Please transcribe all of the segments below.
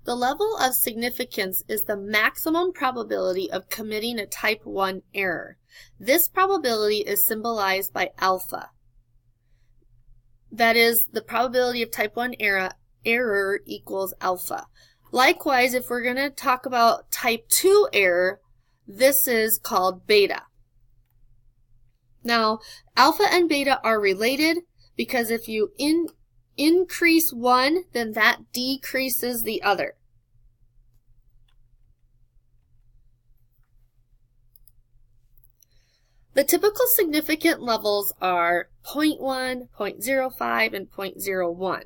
The level of significance is the maximum probability of committing a type 1 error. This probability is symbolized by alpha. That is, the probability of type 1 error equals alpha. Likewise, if we're going to talk about type 2 error, this is called beta. Now, alpha and beta are related because if you increase one, then that decreases the other. The typical significant levels are 0.1, 0.05, and 0.01.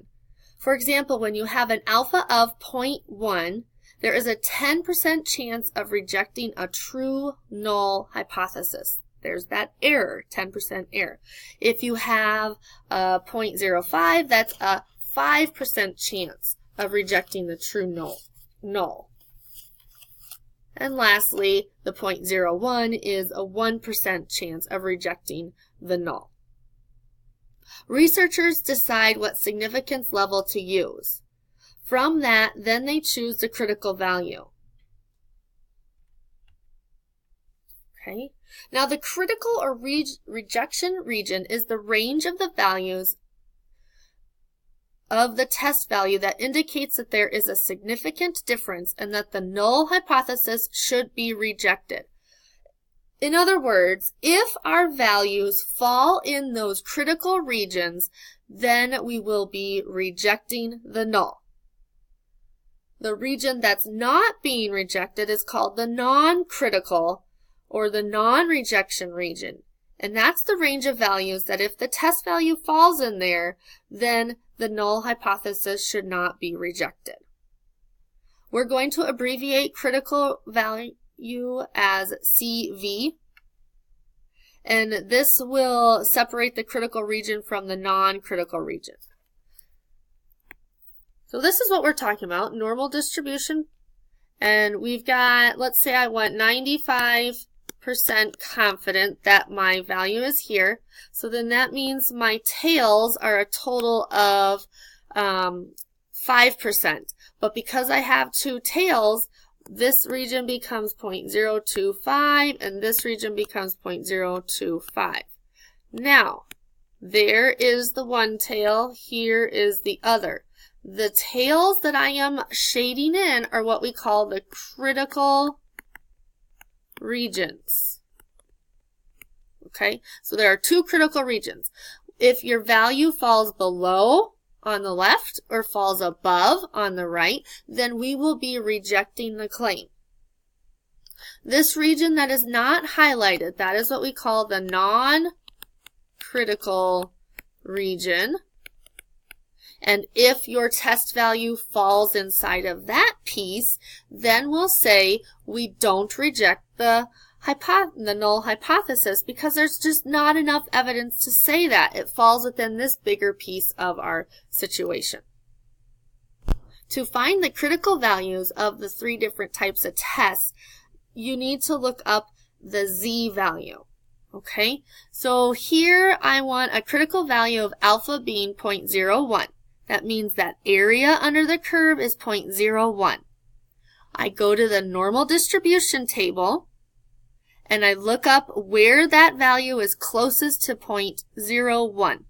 For example, when you have an alpha of 0.1, there is a 10% chance of rejecting a true null hypothesis. There's that error, 10% error. If you have a 0.05, that's a 5% chance of rejecting the true null. And lastly, the 0.01 is a 1% chance of rejecting the null. Researchers decide what significance level to use. From that, then they choose the critical value. Okay. Now, the critical or rejection region is the range of the values of the test value that indicates that there is a significant difference and that the null hypothesis should be rejected. In other words, if our values fall in those critical regions, then we will be rejecting the null. The region that's not being rejected is called the non-critical or the non-rejection region. And that's the range of values that if the test value falls in there, then the null hypothesis should not be rejected. We're going to abbreviate critical value as CV, and this will separate the critical region from the non-critical region. So this is what we're talking about, normal distribution, and we've got, let's say I want 95% confident that my value is here. So then that means my tails are a total of 5%. But because I have two tails, this region becomes 0.025 and this region becomes 0.025. Now, there is the one tail, here is the other. The tails that I am shading in are what we call the critical regions. Okay, so there are two critical regions. If your value falls below on the left or falls above on the right, then we will be rejecting the claim. This region that is not highlighted, that is what we call the non-critical region. And if your test value falls inside of that piece, then we'll say we don't reject the null hypothesis because there's just not enough evidence to say that. It falls within this bigger piece of our situation. To find the critical values of the three different types of tests, you need to look up the Z value. Okay, so here I want a critical value of alpha being 0.01. That means that area under the curve is 0.01. I go to the normal distribution table and I look up where that value is closest to 0.01.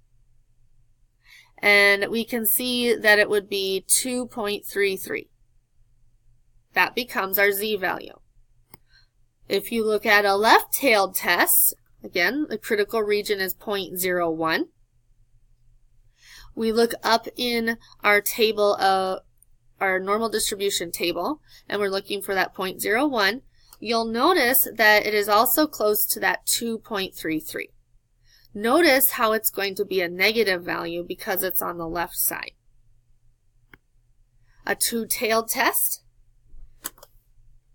And we can see that it would be 2.33. That becomes our Z value. If you look at a left-tailed test, again, the critical region is 0.01. We look up in our table of our normal distribution table, and we're looking for that 0.01. You'll notice that it is also close to that 2.33. Notice how it's going to be a negative value because it's on the left side. A two-tailed test.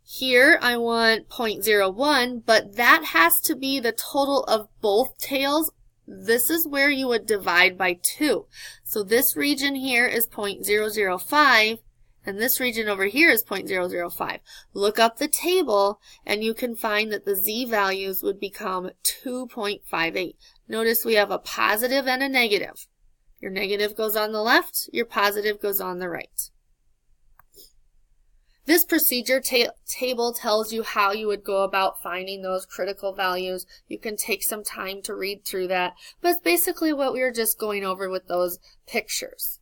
Here I want 0.01, but that has to be the total of both tails. This is where you would divide by 2. So this region here is 0.005, and this region over here is 0.005. Look up the table, and you can find that the Z values would become 2.58. Notice we have a positive and a negative. Your negative goes on the left, your positive goes on the right. This procedure table tells you how you would go about finding those critical values. You can take some time to read through that, but it's basically what we were just going over with those pictures.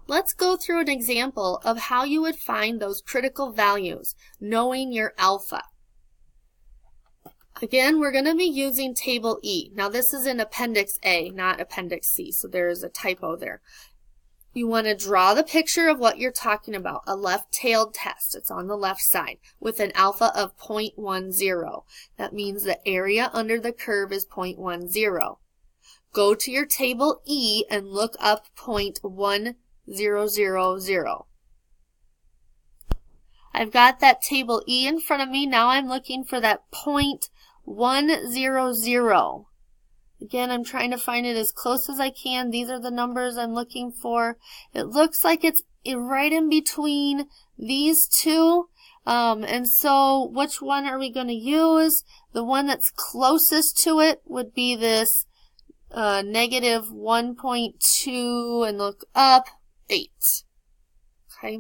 Let's go through an example of how you would find those critical values, knowing your alpha. Again, we're going to be using Table E. Now this is in Appendix A, not Appendix C, so there is a typo there. You want to draw the picture of what you're talking about, a left-tailed test. It's on the left side with an alpha of 0.10. That means the area under the curve is 0.10. Go to your Table E and look up 0.1000. I've got that Table E in front of me. Now I'm looking for that 0.100. Again, I'm trying to find it as close as I can. These are the numbers I'm looking for. It looks like it's right in between these two. And so which one are we going to use? The one that's closest to it would be this negative 1.2 and look up 8. Okay.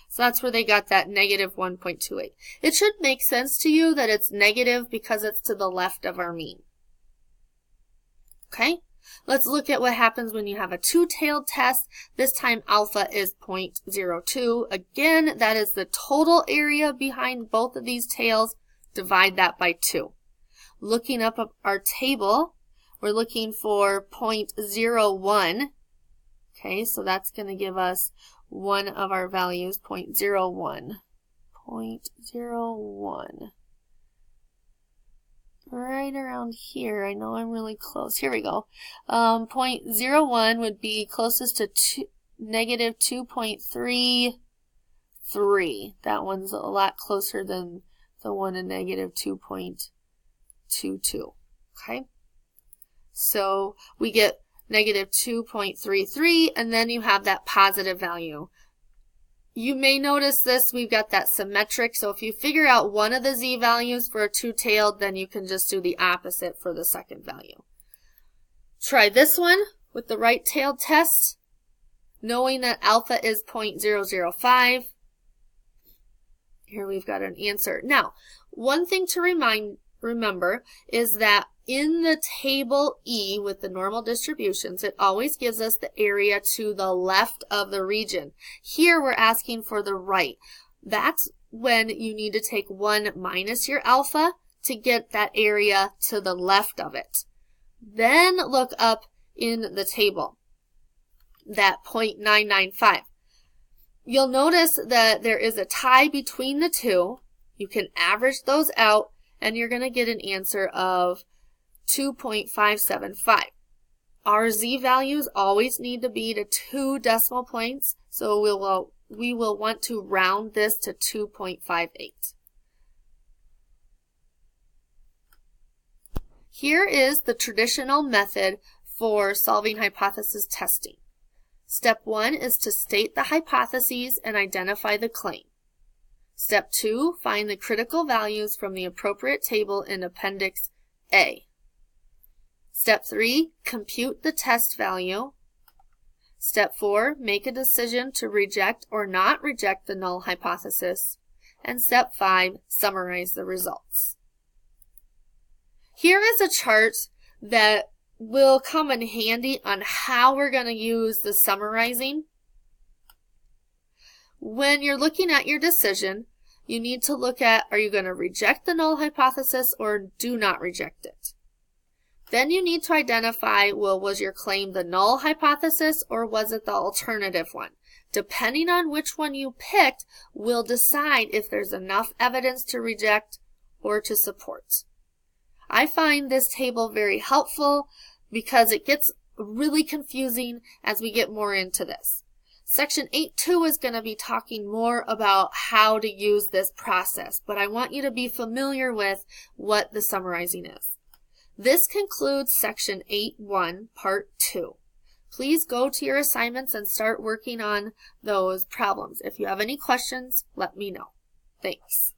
So that's where they got that negative 1.28. It should make sense to you that it's negative because it's to the left of our mean. Okay, let's look at what happens when you have a two-tailed test. This time alpha is 0.02. Again, that is the total area behind both of these tails. Divide that by 2. Looking up our table, we're looking for 0.01. Okay, so that's going to give us one of our values, 0.01. 0.01. Right around here. I know I'm really close. Here we go. 0.01 would be closest to negative 2.33. That one's a lot closer than the one in negative 2.22. Okay? So we get negative 2.33, and then you have that positive value. You may notice this, we've got that symmetric, so if you figure out one of the z values for a two-tailed, then you can just do the opposite for the second value. Try this one with the right-tailed test, knowing that alpha is 0.005. Here we've got an answer. Now, one thing to remember is that in the Table E with the normal distributions, it always gives us the area to the left of the region. Here we're asking for the right. That's when you need to take 1 minus your alpha to get that area to the left of it. Then look up in the table, that 0.995. You'll notice that there is a tie between the two. You can average those out, and you're going to get an answer of 2.575. Our z values always need to be to 2 decimal points, so we will want to round this to 2.58. Here is the traditional method for solving hypothesis testing. Step 1 is to state the hypotheses and identify the claim. Step 2, find the critical values from the appropriate table in Appendix A. Step 3, compute the test value. Step 4, make a decision to reject or not reject the null hypothesis. And Step 5, summarize the results. Here is a chart that will come in handy on how we're going to use the summarizing. When you're looking at your decision, you need to look at, are you going to reject the null hypothesis or do not reject it? Then you need to identify, well, was your claim the null hypothesis or was it the alternative one? Depending on which one you picked will decide if there's enough evidence to reject or to support. I find this table very helpful because it gets really confusing as we get more into this. Section 8.2 is going to be talking more about how to use this process, but I want you to be familiar with what the summarizing is. This concludes Section 8.1, Part 2. Please go to your assignments and start working on those problems. If you have any questions, let me know. Thanks.